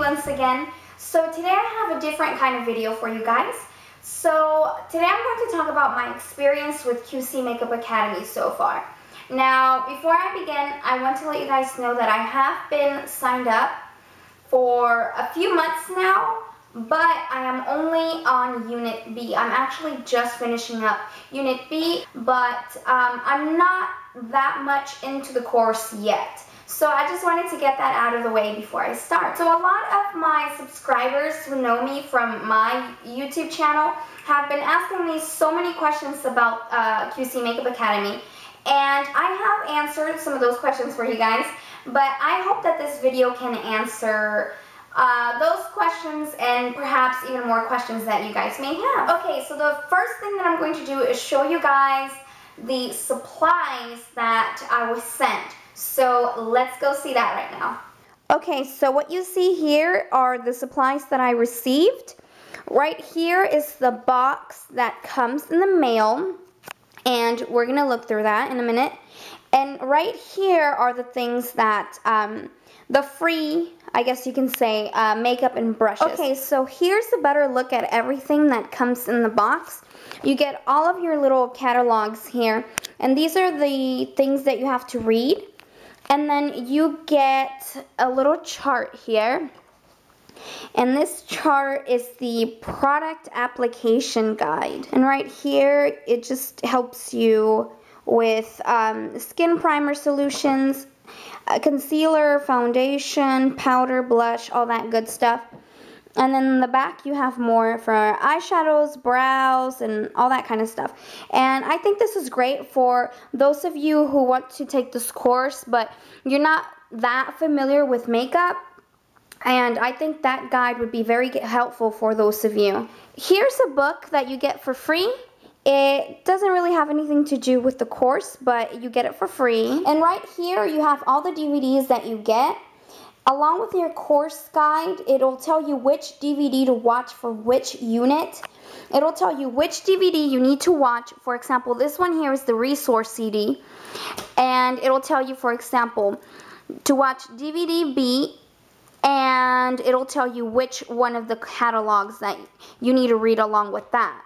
once again. So today I have a different kind of video for you guys. So today I'm going to talk about my experience with QC Makeup Academy so far. Now, before I begin, I want to let you guys know that I have been signed up for a few months now, but I am only on Unit B. I'm actually just finishing up Unit B, but I'm not that much into the course yet. So I just wanted to get that out of the way before I start. So a lot of my subscribers who know me from my YouTube channel have been asking me so many questions about QC Makeup Academy. And I have answered some of those questions for you guys, but I hope that this video can answer those questions and perhaps even more questions that you guys may have. Okay, so the first thing that I'm going to do is show you guys the supplies that I was sent. So let's go see that right now. Okay, so what you see here are the supplies that I received. Right here is the box that comes in the mail, and we're gonna look through that in a minute. And right here are the things that, the free, I guess you can say, makeup and brushes. Okay, so here's a better look at everything that comes in the box. You get all of your little catalogs here, and these are the things that you have to read. And then you get a little chart here. And this chart is the product application guide. And right here, it just helps you with skin primer solutions, concealer, foundation, powder, blush, all that good stuff. And then in the back, you have more for eyeshadows, brows, and all that kind of stuff. And I think this is great for those of you who want to take this course, but you're not that familiar with makeup. And I think that guide would be very helpful for those of you. Here's a book that you get for free. It doesn't really have anything to do with the course, but you get it for free. And right here, you have all the DVDs that you get. Along with your course guide, it'll tell you which DVD to watch for which unit. It'll tell you which DVD you need to watch. For example, this one here is the resource CD. And it'll tell you, for example, to watch DVD B, and it'll tell you which one of the catalogs that you need to read along with that.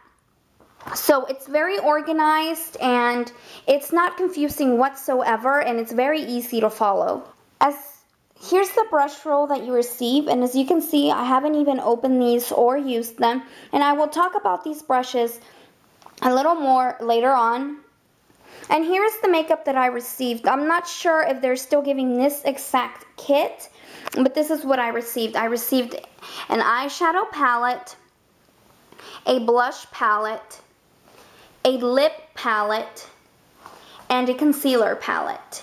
So it's very organized, and it's not confusing whatsoever, and it's very easy to follow. Here's the brush roll that you receive, and as you can see, I haven't even opened these or used them, and I will talk about these brushes a little more later on. And here's the makeup that I received. I'm not sure if they're still giving this exact kit, but this is what I received. I received an eyeshadow palette, a blush palette, a lip palette, and a concealer palette.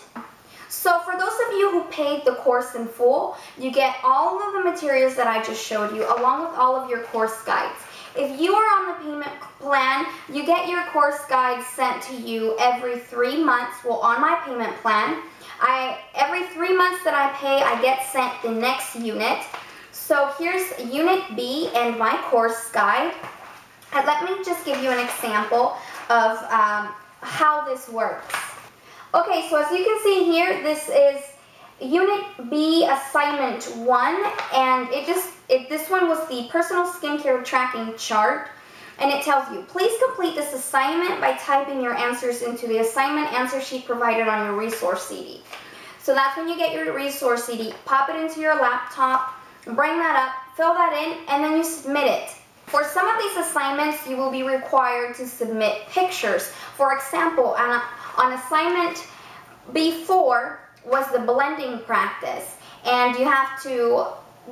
So for those of you who paid the course in full, you get all of the materials that I just showed you, along with all of your course guides. If you are on the payment plan, you get your course guides sent to you every 3 months. Well, on my payment plan, every 3 months that I pay, I get sent the next unit. So here's Unit B and my course guide. And let me just give you an example of how this works. Okay, so as you can see here, this is Unit B Assignment 1, and this one was the personal skincare tracking chart, and it tells you, please complete this assignment by typing your answers into the assignment answer sheet provided on your resource CD. So that's when you get your resource CD, pop it into your laptop, bring that up, fill that in, and then you submit it. For some of these assignments, you will be required to submit pictures. For example, on assignment B4 was the blending practice, and you have to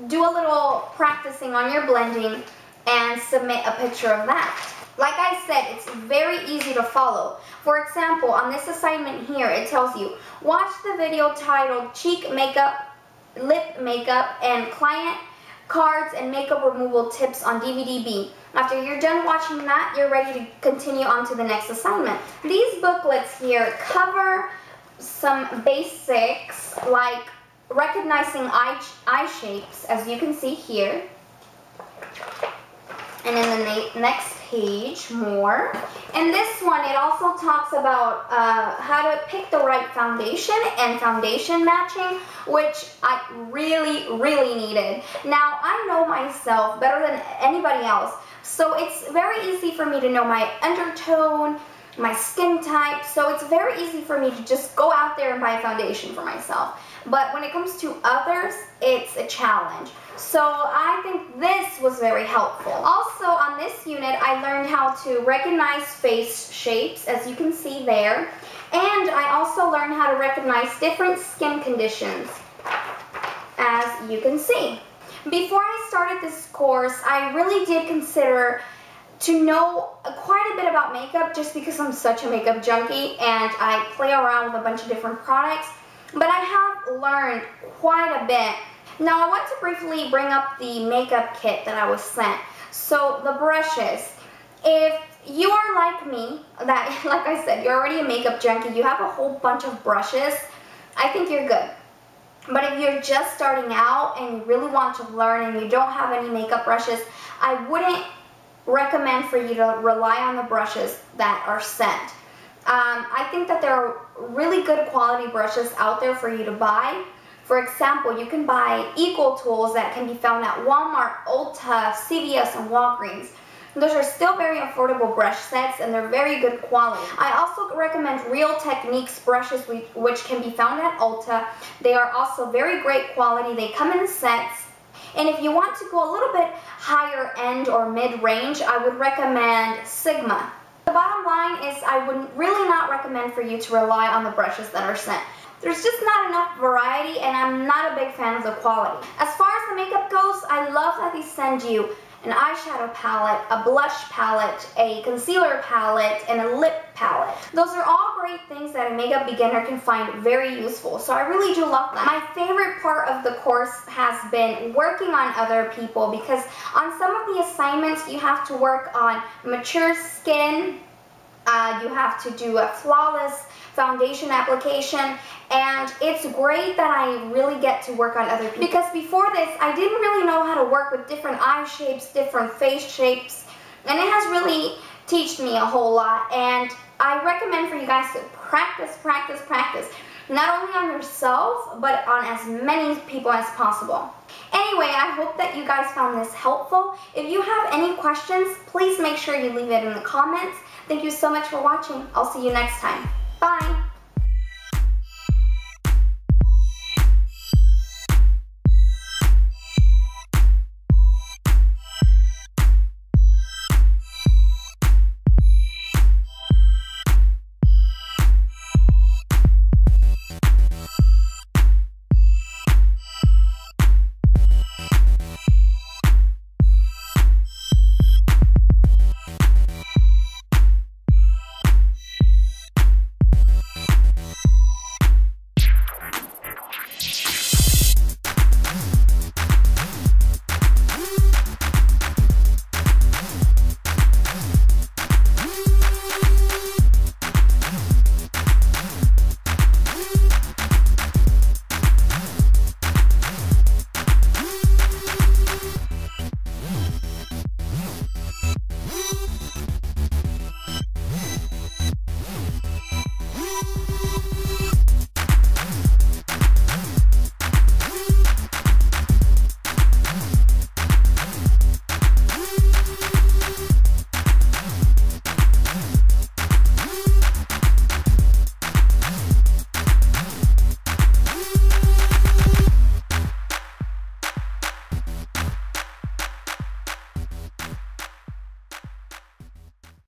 do a little practicing on your blending and submit a picture of that. Like I said, it's very easy to follow. For example, on this assignment here, it tells you, watch the video titled Cheek Makeup, Lip Makeup, and Client Cards and Makeup Removal Tips on DVD B. After you're done watching that, you're ready to continue on to the next assignment. These booklets here cover some basics like recognizing eye shapes, as you can see here. And then the next page, more. And this one, it also talks about how to pick the right foundation and foundation matching, which I really, really needed. Now, I know myself better than anybody else, so it's very easy for me to know my undertone, my skin type, so it's very easy for me to just go out there and buy a foundation for myself. But when it comes to others, it's a challenge. So I think this was very helpful. Also on this unit, I learned how to recognize face shapes, as you can see there. And I also learned how to recognize different skin conditions, as you can see. Before I started this course, I really did consider to know quite a bit about makeup, just because I'm such a makeup junkie and I play around with a bunch of different products. But I have learned quite a bit. Now I want to briefly bring up the makeup kit that I was sent. So the brushes. If you are like me, that like I said, you're already a makeup junkie, you have a whole bunch of brushes, I think you're good. But if you're just starting out and you really want to learn and you don't have any makeup brushes, I wouldn't recommend for you to rely on the brushes that are sent. I think that there are really good quality brushes out there for you to buy. For example, you can buy equal tools that can be found at Walmart, Ulta, CVS, and Walgreens. Those are still very affordable brush sets and they're very good quality. I also recommend Real Techniques brushes, which can be found at Ulta. They are also very great quality. They come in sets. And if you want to go a little bit higher end or mid-range, I would recommend Sigma. The bottom line is I would really not recommend for you to rely on the brushes that are sent. There's just not enough variety and I'm not a big fan of the quality. As far as the makeup goes, I love that they send you an eyeshadow palette, a blush palette, a concealer palette, and a lip palette. Those are all great things that a makeup beginner can find very useful, so I really do love them. My favorite part of the course has been working on other people, because on some of the assignments you have to work on mature skin, you have to do a flawless foundation application, and it's great that I really get to work on other people. Because before this, I didn't really know how to work with different eye shapes, different face shapes, and it has really taught me a whole lot. And I recommend for you guys to practice, practice, practice. Not only on yourself, but on as many people as possible. Anyway, I hope that you guys found this helpful. If you have any questions, please make sure you leave it in the comments. Thank you so much for watching. I'll see you next time. Bye!